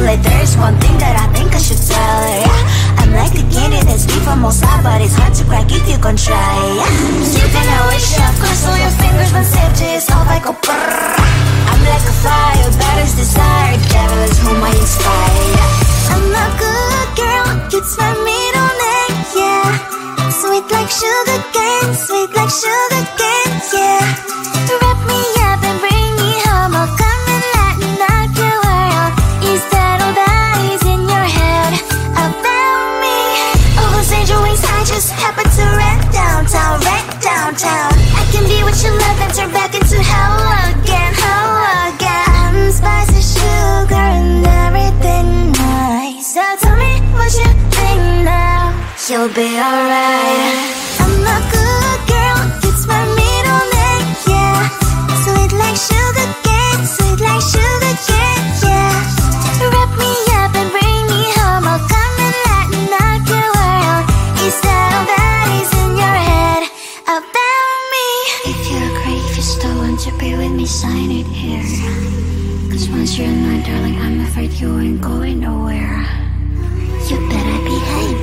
like there's one thing that I think I should tell her, yeah. I'm like the candy that's sweet from outside, but it's hard to crack if you can try, yeah. Sweet and I wish you cross all your fingers when safety is off, I go brrrr. I'm like a fire, bad as desire, devil is whom I inspire, yeah. I'm a good girl, it's my middle name, yeah. Sweet like sugar cane, sweet like sugar cane, yeah. Wrap me up and bring me home, I'll come and lighten up your world. Is that all that is in your head about me? Oh, those angel wings I just happen to rent downtown, I can be what you love and turn back into hell again, spicy sugar and everything nice. So tell me what you think now, you'll be alright. I'm a good girl, it's my middle name, yeah. Sweet like sugar cane, sweet like sugar cane, yeah. Wrap me up and bring me home, I'll come and lighten up your world. Is that all that is in your head about me? If you agree, if you still want to be with me, sign it here. Cause once you're mine, darling, I'm afraid you ain't going nowhere. You better behave,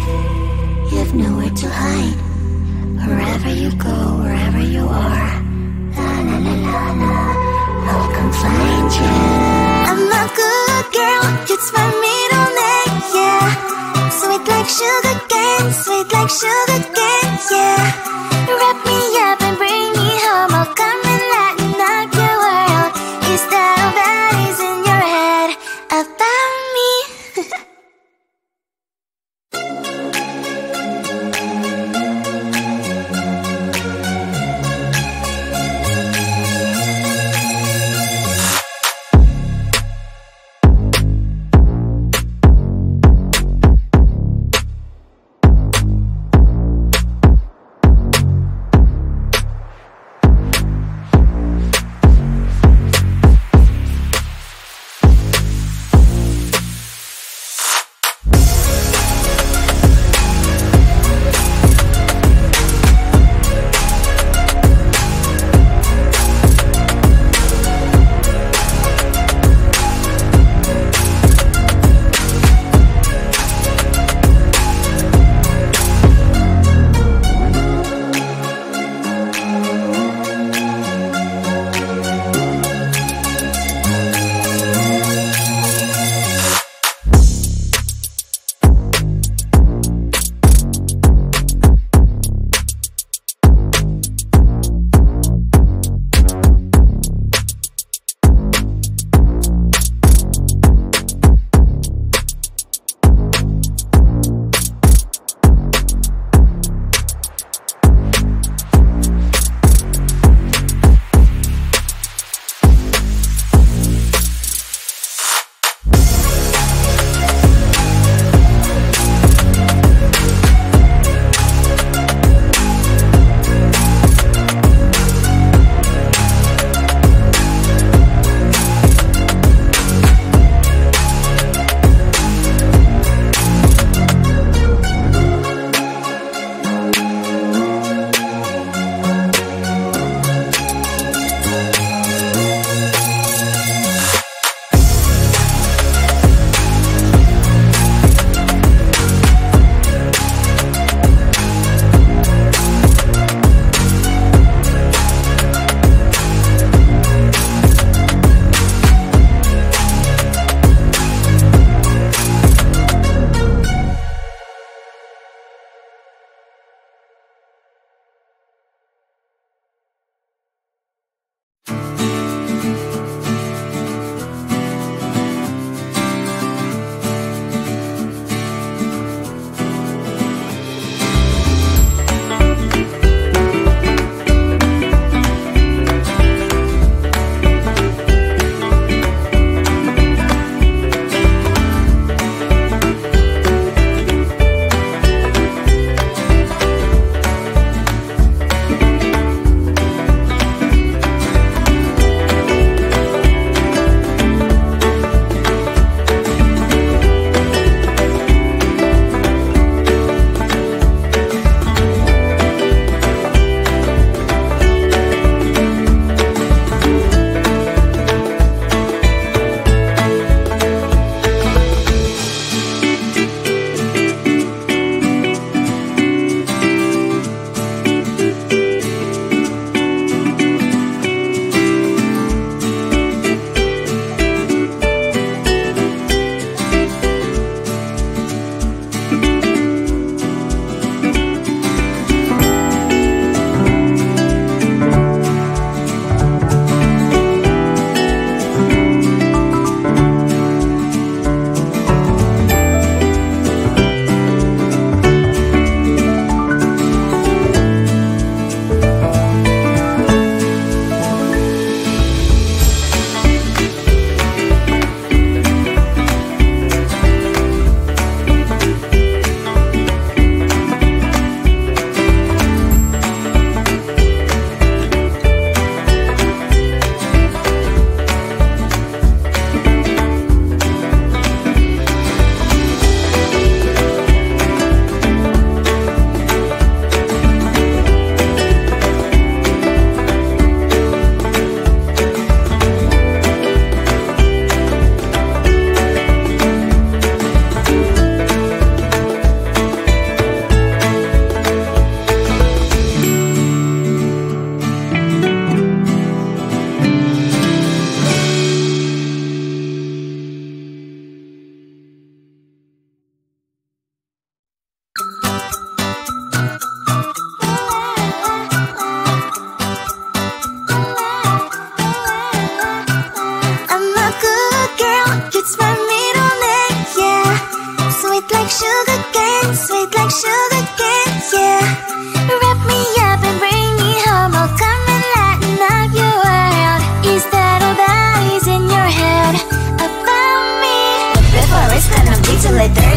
you have nowhere to hide. Wherever you go, wherever you are, la la la la la, I'll come find you. I'm a good girl, it's my middle name, yeah. Sweet like sugar cane, sweet like sugar cane, yeah. Wrap me up and bring me home, I'll come and lighten up your world. Is that all that is in your head about me?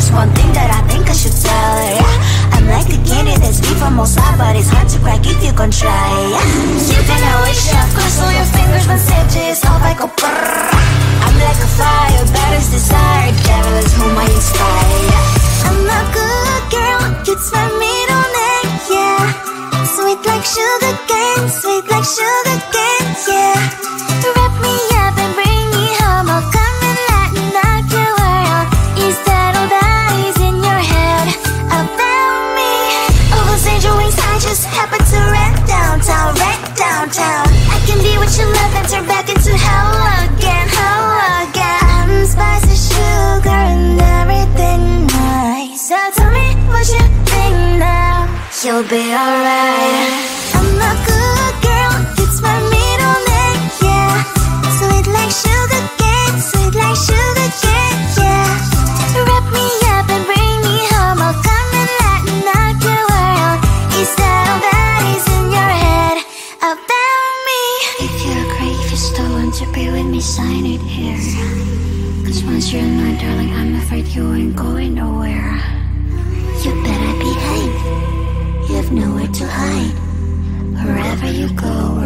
There's one thing that I think I should tell her, yeah. I'm like the candy that's deep from outside, but it's hard to crack if you can try, yeah. You think I wish you have crossed all your fingers when safety is off, I go brrrr. I'm like a fire, baddest desire, devil is whom I inspire, yeah. I'm a good girl, it's my middle name, yeah. Sweet like sugar cane, sweet like sugar cane, yeah. Wrap me up and bring me home, I'll come and lighten up your world. Is that all that is in your head about me? All those angel wings I just happen to rent downtown, rent downtown. I can be what you love and turn back into hell again, hell again. I'm spicy sugar and everything nice. So tell me what you think now, you'll be alright. I'm a good girl, it's my middle name, yeah. Sweet like sugar cane, sweet like sugar cane, yeah. Wrap me up and bring me home, I'll come and lighten up your world. Is that all that is in your head about me? If you're great, if you're still want to be with me, sign it here. Cause once you're mine, darling, I'm afraid you ain't going nowhere. You better behave, you have nowhere to hide. Wherever you go,